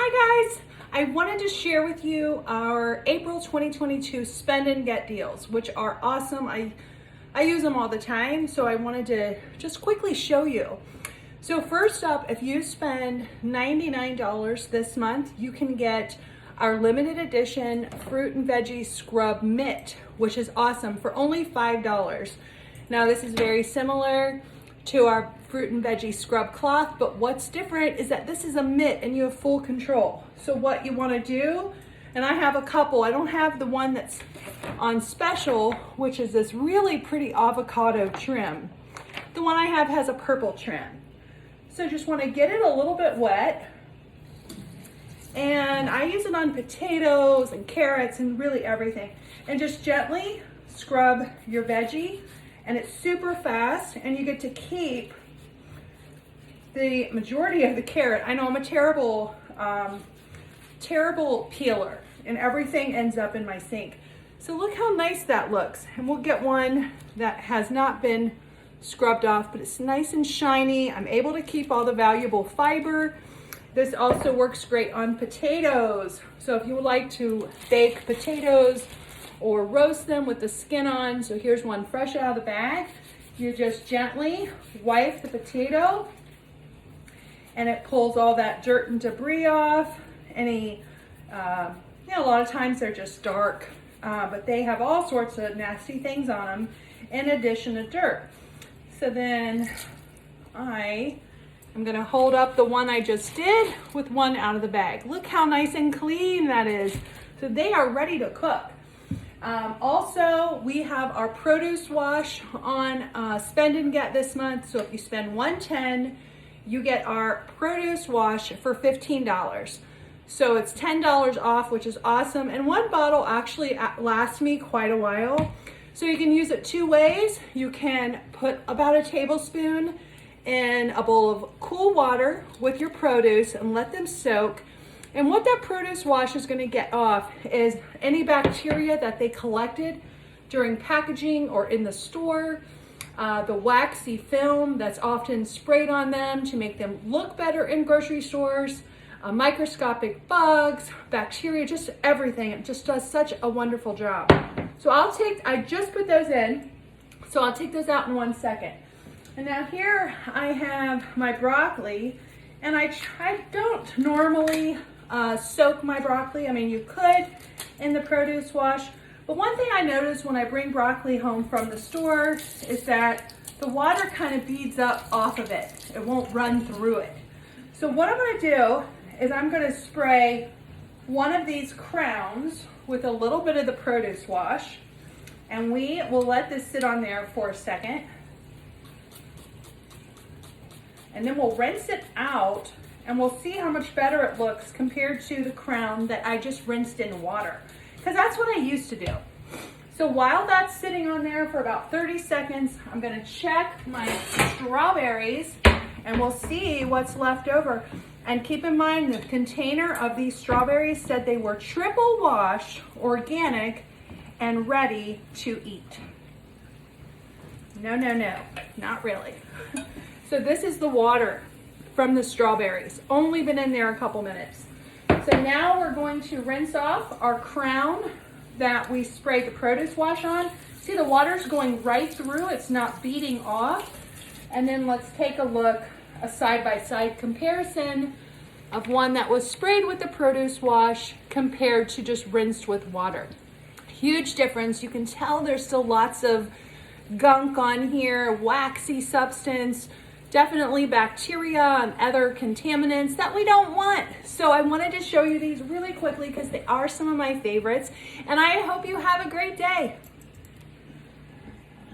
Hi guys, I wanted to share with you our April 2022 spend and get deals, which are awesome. I use them all the time, so I wanted to just quickly show you. So first up, if you spend $99 this month, you can get our limited edition fruit and veggie scrub mitt, which is awesome, for only $5. Now this is very similar to our fruit and veggie scrub cloth, but what's different is that this is a mitt and you have full control. So what you want to do, and I have a couple, I don't have the one that's on special, which is this really pretty avocado trim. The one I have has a purple trim. So just want to get it a little bit wet, and I use it on potatoes and carrots and really everything, and just gently scrub your veggie. And it's super fast, and you get to keep the majority of the carrot. I know I'm a terrible peeler, and everything ends up in my sink. So look how nice that looks. And we'll get one that has not been scrubbed off, but it's nice and shiny. I'm able to keep all the valuable fiber. This also works great on potatoes. So if you would like to bake potatoes or roast them with the skin on. So here's one fresh out of the bag. You just gently wipe the potato and it pulls all that dirt and debris off. A lot of times they're just dark, but they have all sorts of nasty things on them in addition to dirt. So then I am gonna hold up the one I just did with one out of the bag. Look how nice and clean that is. So they are ready to cook. Also, we have our produce wash on spend and get this month. So if you spend $110, you get our produce wash for $15. So it's $10 off, which is awesome. And one bottle actually lasts me quite a while. So you can use it two ways. You can put about a tablespoon in a bowl of cool water with your produce and let them soak. And what that produce wash is going to get off is any bacteria that they collected during packaging or in the store, the waxy film that's often sprayed on them to make them look better in grocery stores, microscopic bugs, bacteria, just everything. It just does such a wonderful job. So I just put those in, so I'll take those out in 1 second. And now here I have my broccoli, and I don't normally soak my broccoli. I mean, you could in the produce wash, but one thing I notice when I bring broccoli home from the store is that the water kind of beads up off of it. It won't run through it. So what I'm going to do is I'm going to spray one of these crowns with a little bit of the produce wash, and we will let this sit on there for a second, and then we'll rinse it out. And we'll see how much better it looks compared to the crown that I just rinsed in water. Because that's what I used to do. So while that's sitting on there for about 30 seconds, I'm going to check my strawberries and we'll see what's left over. And keep in mind, the container of these strawberries said they were triple washed, organic, and ready to eat. No, not really. So this is the water from the strawberries, only been in there a couple minutes. So now we're going to rinse off our crown that we sprayed the produce wash on. See, the water's going right through, it's not beading off. And then let's take a look, a side-by-side comparison of one that was sprayed with the produce wash compared to just rinsed with water. Huge difference. You can tell there's still lots of gunk on here, waxy substance, definitely bacteria and other contaminants that we don't want. So I wanted to show you these really quickly because they are some of my favorites, and I hope you have a great day.